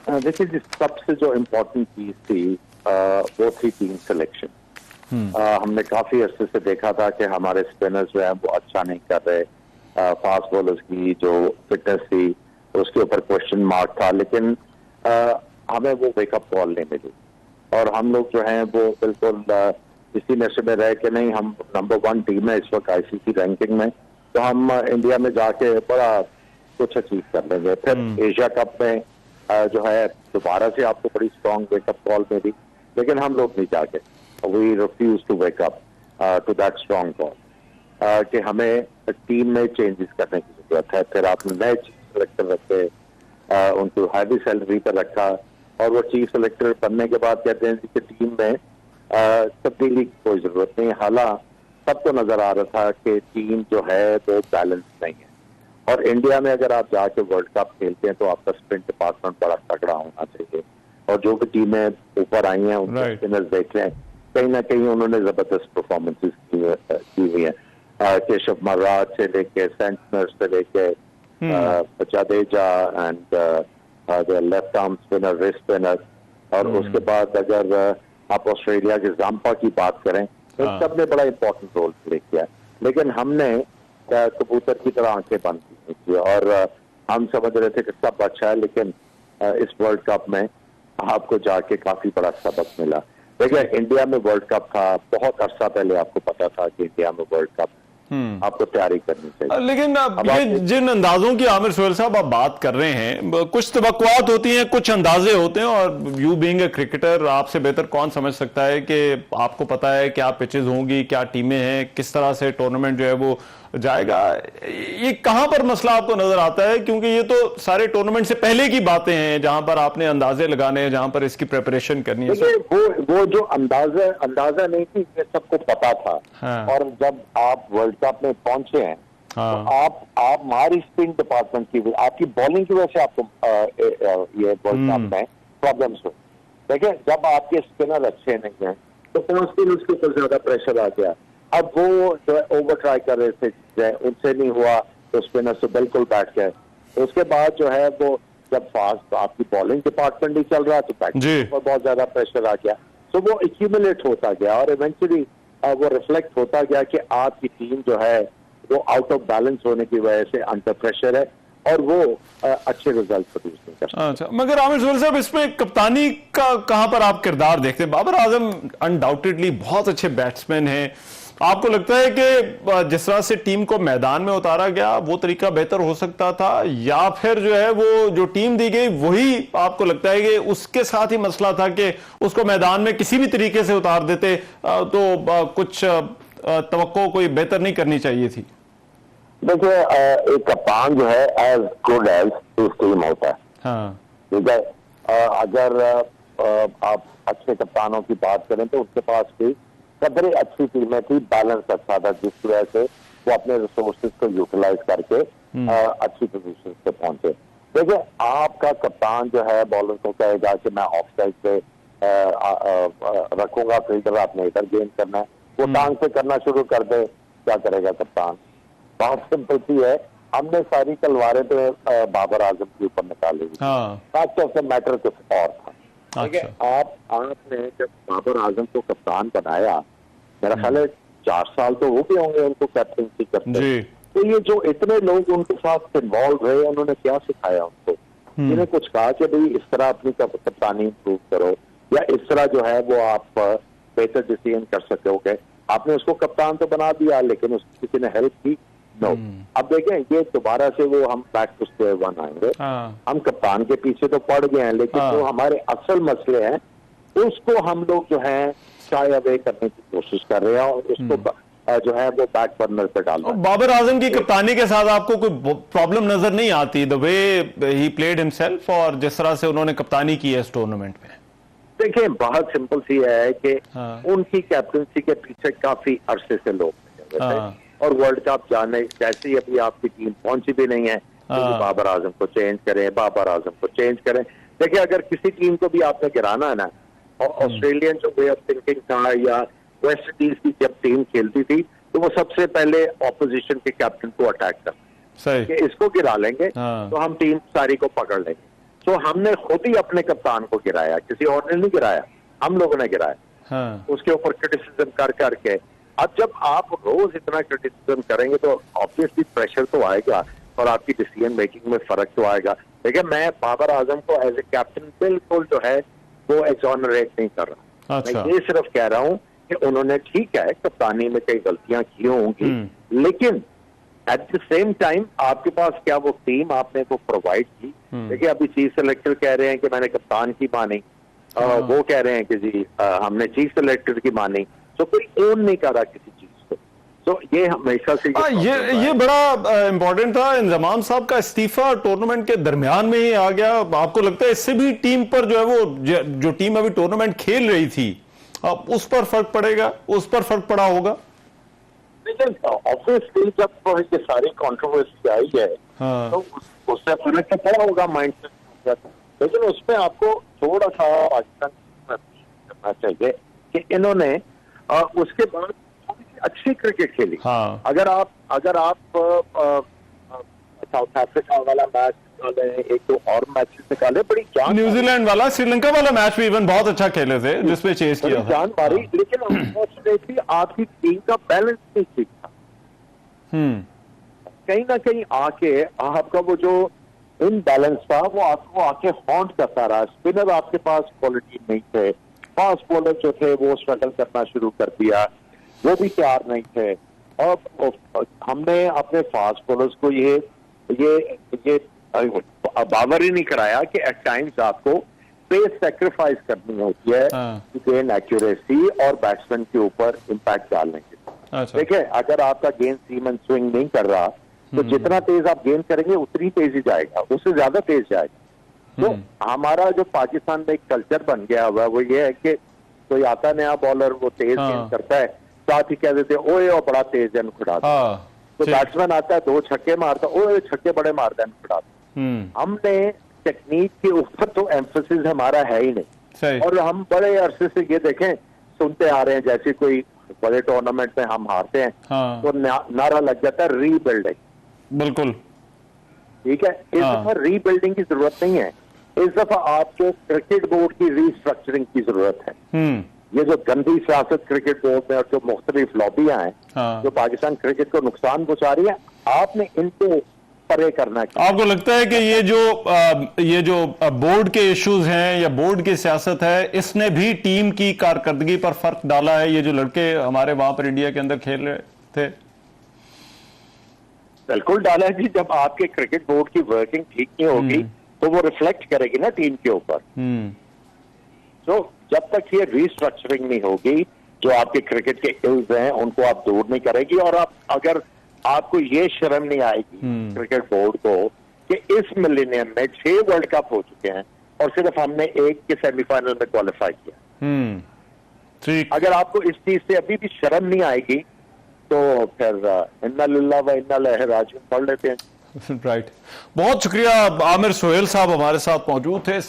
देखिए जिस सबसे जो इम्पोर्टेंट चीज थी वो थी टीम सिलेक्शन। हमने काफी अरसे से देखा था कि हमारे स्पिनर्स जो है वो अच्छा नहीं कर रहे, फास्ट बॉलर्स की जो फिटनेस थी उसके ऊपर क्वेश्चन मार्क था, लेकिन हमें वो वेकअप कॉल नहीं मिली और हम लोग जो हैं वो बिल्कुल इसी नशे में रहे कि नहीं हम नंबर 1 टीम है इस वक्त आईसीसी रैंकिंग में, तो हम इंडिया में जाके बड़ा कुछ अचीव कर लेंगे। फिर एशिया कप में जो है दोबारा से आपको बड़ी स्ट्रॉन्ग वेकअप कॉल मिली, लेकिन हम लोग नहीं जाके, we refuse to wake up to that strong call कि हमें टीम में चेंजेस करने की जरूरत है। फिर आपने नए चीफ सेलेक्टर रखे, उनको हैवी सैलरी पर रखा और वो चीफ सेलेक्टर बनने के बाद कहते हैं कि टीम में तब्दीली की कोई जरूरत नहीं। हालांकि सबको नजर आ रहा था कि टीम जो है वो बैलेंस नहीं है और इंडिया में अगर आप जाके वर्ल्ड कप खेलते हैं तो आपका स्पिन डिपार्टमेंट बड़ा तगड़ा होना चाहिए और जो भी टीमें ऊपर आई हैं उनके स्पिनर्स देख रहे हैं, कहीं ना कहीं उन्होंने जबरदस्त परफॉर्मेंसेस की हुई है। केशव महाराज से लेके सेंटनर से लेके Jadeja and left arm spinner, wrist spinner, और उसके बाद अगर आप ऑस्ट्रेलिया के जाम्पा की बात करें तो सब ने बड़ा इंपॉर्टेंट रोल प्ले किया, लेकिन हमने कबूतर की तरह आंखें बंद की और हम समझ रहे थे कि सब अच्छा है, लेकिन इस वर्ल्ड कप में आपको जाके काफी बड़ा सबक मिला। देखिए इंडिया में वर्ल्ड कप था, बहुत अर्सा पहले आपको पता था कि इंडिया में वर्ल्ड कप आपको तैयारी करनी चाहिए, लेकिन ये जिन अंदाजों की आमिर सोहेल साहब आप बात कर रहे हैं, कुछ तवक्कुआत होती हैं, कुछ अंदाजे होते हैं और यू बीइंग ए क्रिकेटर आपसे बेहतर कौन समझ सकता है कि आपको पता है क्या पिचेज होंगी, क्या टीमें हैं, किस तरह से टूर्नामेंट जो है वो जाएगा। ये कहां पर मसला आपको नजर आता है, क्योंकि ये तो सारे टूर्नामेंट से पहले की बातें हैं जहां पर आपने अंदाजे लगाने हैं, जहां पर इसकी प्रिपरेशन करनी है। वो जो अंदाजा नहीं थी, ये सबको पता था। हाँ। और जब आप वर्ल्ड कप में पहुंचे हैं, हाँ। तो आप हमारी स्पिन डिपार्टमेंट की, आपकी बॉलिंग की वजह से आपको ये वर्ल्ड कप में प्रॉब्लम्स हुए। देखिए जब आपके स्पिनर अच्छे नहीं हैं तो 5 दिन उसके ऊपर ज्यादा प्रेशर आ गया। अब वो जो है ओवर ट्राई कर रहे थे, उनसे नहीं हुआ तो स्पिनर से बिल्कुल बैठ गए। तो उसके बाद जो है वो जब फास्ट आपकी बॉलिंग डिपार्टमेंट नहीं चल रहा तो बैटिंग पर बहुत ज्यादा प्रेशर आ गया, तो वो एक्यूमुलेट होता गया और इवेंचुअली वो रिफ्लेक्ट होता गया कि आपकी टीम जो है वो आउट ऑफ बैलेंस होने की वजह से अंडर प्रेशर है और वो अच्छे रिजल्ट प्रोड्यूस नहीं कर सकते। अच्छा, मगर आमिर सोहेल साहब इसमें कप्तानी का कहां पर आप किरदार देखते हैं? बाबर आजम अनडाउटेडली बहुत अच्छे बैट्समैन हैं, आपको लगता है कि जिस तरह से टीम को मैदान में उतारा गया वो तरीका बेहतर हो सकता था, या फिर जो है वो जो टीम दी गई वही आपको लगता है कि उसके साथ ही मसला था कि उसको मैदान में किसी भी तरीके से उतार देते तो कुछ तवक्को कोई बेहतर नहीं करनी चाहिए थी? देखिए एक कप्तान जो है as good as his team होता है। हाँ। ठीक है, अगर आप अच्छे कप्तानों की बात करें तो उसके पास भी बड़ी अच्छी टीमें थी, बैलेंस अच्छा था, जिसकी वजह से वो अपने रिसोर्सेज को यूटिलाइज करके अच्छी पोजीशन पे पहुंचे। देखिए आपका कप्तान जो है बॉलर को कहेगा कि मैं ऑफ साइड पे रखूंगा फील्डर, आपने इधर गेंद करना है, वो टांग से करना शुरू कर दे, क्या करेगा कप्तान? बहुत सिंपल सी है, हमने सारी तलवारें तो बाबर आजम के ऊपर निकाली हुई। फैक्ट ऑफ द मैटर कुछ और था। अच्छा। आपने जब बाबर आजम को कप्तान बनाया, मेरा ख्याल है 4 साल तो हो गए होंगे उनको कैप्टनसी करते, तो ये जो इतने लोग उनके साथ इन्वॉल्व रहे, उन्होंने क्या सिखाया उनको? इन्हें कुछ कहा कि भाई इस तरह अपनी कप्तानी इंप्रूव करो या इस तरह जो है वो आप बेहतर डिसीजन कर सकोगे? आपने उसको कप्तान तो बना दिया, लेकिन उसको किसी ने हेल्प की? नो। अब देखें ये दोबारा से वो हम बैक टू स्क्वायर वन आएंगे। हम कप्तान के पीछे तो पड़ गए हैं, लेकिन जो हमारे असल मसले हैं उसको हम लोग जो है शाय अवे करने की कोशिश कर रहे हैं और उसको जो है वो बैक बर्नर पे डाल रहे हैं। बाबर आजम की कप्तानी के साथ आपको कोई प्रॉब्लम नजर नहीं आती, the way he played himself और जिस तरह से उन्होंने कप्तानी की है इस टूर्नामेंट में? देखिए बहुत सिंपल सी है कि उनकी कैप्टनसी के पीछे काफी अरसे से लोग थे और वर्ल्ड कप जाने जैसे ही अभी आपकी टीम पहुंची भी नहीं है तो बाबर आजम को चेंज करें, बाबर आजम को चेंज करें। देखिए अगर किसी टीम को भी आपने गिराना है ना, और ऑस्ट्रेलियन जो वे ऑफ थिंकिंग था या वेस्ट इंडीज की जब टीम खेलती थी तो वो सबसे पहले ऑपोजिशन के कैप्टन को अटैक करते, इसको गिरा लेंगे तो हम टीम सारी को पकड़ लेंगे। तो हमने खुद ही अपने कप्तान को गिराया, किसी और ने नहीं गिराया, हम लोगों ने गिराया। हाँ। उसके ऊपर क्रिटिसिज्म कर करके, अब जब आप रोज इतना क्रिटिसिज्म करेंगे तो ऑब्वियसली प्रेशर तो आएगा और आपकी डिसीजन मेकिंग में फर्क तो आएगा। लेकिन मैं बाबर आजम को एज ए कैप्टन बिल्कुल जो है वो एक्सॉनरेट नहीं कर रहा। अच्छा। मैं ये सिर्फ कह रहा हूँ कि उन्होंने ठीक है कप्तानी में कई गलतियां की होंगी, लेकिन एट द सेम टाइम आपके पास क्या वो टीम आपने वो प्रोवाइड की। देखिए अभी चीफ सेलेक्टर कह रहे हैं कि मैंने कप्तान की मानी, वो कह रहे हैं कि जी हमने चीफ सेलेक्टर की मानी, तो कोई ओन नहीं कर रहा किसी चीज को। तो ये हमेशा से ये बड़ा इंपॉर्टेंट था। इंजमाम साहब का इस्तीफा टूर्नामेंट के दरमियान में ही आ गया। आपको लगता है इससे भी टीम पर जो है वो जो टीम अभी टूर्नामेंट खेल रही थी अब उस पर फर्क पड़ेगा, उस पर फर्क पड़ा होगा? लेकिन ऑब्वियसली जब ये सारी कंट्रोवर्सी आई है, हाँ। तो उससे फर्क तो पड़ा होगा माइंड से। लेकिन उसमें आपको थोड़ा सा पाकिस्तान करना चाहिए कि इन्होंने उसके बाद थोड़ी सी अच्छी क्रिकेट खेली। हाँ। अगर आप साउथ अफ्रीका वाला मैच निकाले, एक दो और मैचेस निकाले, बड़ी जान, न्यूजीलैंड वाला, श्रीलंका वाला मैच भी इवन बहुत अच्छा खेले थे जिसमें चेस किया था, जान मारी, लेकिन अनफॉर्चुनेटली आपकी टीम का बैलेंस नहीं ठीक था। कहीं ना कहीं आके आपका वो जो इनबैलेंस था वो आपको आके हॉन्ट करता रहा। स्पिनर आपके पास क्वालिटी नहीं थे, फास्ट बॉलर जो थे वो स्ट्रगल करना शुरू कर दिया, वो भी तैयार नहीं थे। और हमने अपने फास्ट बॉलर्स को ये बावर ही नहीं कराया कि एट टाइम्स आपको पेस सेक्रीफाइस करनी होती है टू गेन एक्यूरेसी और बैट्समैन के ऊपर इम्पैक्ट डालने के लिए। अच्छा। देखिए अगर आपका गेंद सीम एंड स्विंग नहीं कर रहा तो जितना तेज आप गेंद करेंगे उतनी तेज ही जाएगा, उससे ज्यादा तेज जाएगा। तो हमारा जो पाकिस्तान में एक कल्चर बन गया हुआ वो ये है कि कोई आता नया बॉलर वो तेज गेंद करता है, साथ ही कह देते ओए और बड़ा तेज गेंद खुड़ाता है। तो बैट्समैन आता है 2 छक्के मारता, ओए छक्के बड़े मारता है खुड़ाता। हमने टेक्निक के ऊपर तो एम्फोसिस हमारा है ही नहीं, और हम बड़े अरसे से ये देखें सुनते आ रहे हैं जैसे कोई बड़े टूर्नामेंट में हम हारते हैं तो नारा लग जाता है रीबिल्डिंग। बिल्कुल ठीक है, इस दफा रीबिल्डिंग की जरूरत नहीं है, इस दफा आपको क्रिकेट बोर्ड की रीस्ट्रक्चरिंग की जरूरत है। ये जो गंदी सियासत क्रिकेट बोर्ड में और जो मुख्तलिफ लॉबियां हैं जो पाकिस्तान क्रिकेट को नुकसान पहुंचा रही है, आपने इनको परे करना चाहिए। आपको लगता है कि ये जो बोर्ड के इश्यूज हैं या बोर्ड की सियासत है, इसने भी टीम की कारकर्दगी पर फर्क डाला है? ये जो लड़के हमारे वहां पर इंडिया के अंदर खेल रहे थे, बिल्कुल डाला है जी। जब आपके क्रिकेट बोर्ड की वर्किंग ठीक नहीं होगी तो वो रिफ्लेक्ट करेगी ना टीम के ऊपर। तो जब तक ये रीस्ट्रक्चरिंग नहीं होगी, जो आपके क्रिकेट के इल्स हैं उनको आप दूर नहीं करेगी, और आप अगर आपको ये शर्म नहीं आएगी क्रिकेट बोर्ड को कि इस मिलेनियम में 6 वर्ल्ड कप हो चुके हैं और सिर्फ हमने एक के सेमीफाइनल में क्वालिफाई किया। ठीक। अगर आपको इस चीज से अभी भी शर्म नहीं आएगी तो फिर इन्ना लिल्लाह व इन्ना इलैहि राजिऊन पढ़ लेते हैं। राइट। बहुत शुक्रिया। आमिर सोहेल साहब हमारे साथ मौजूद थे।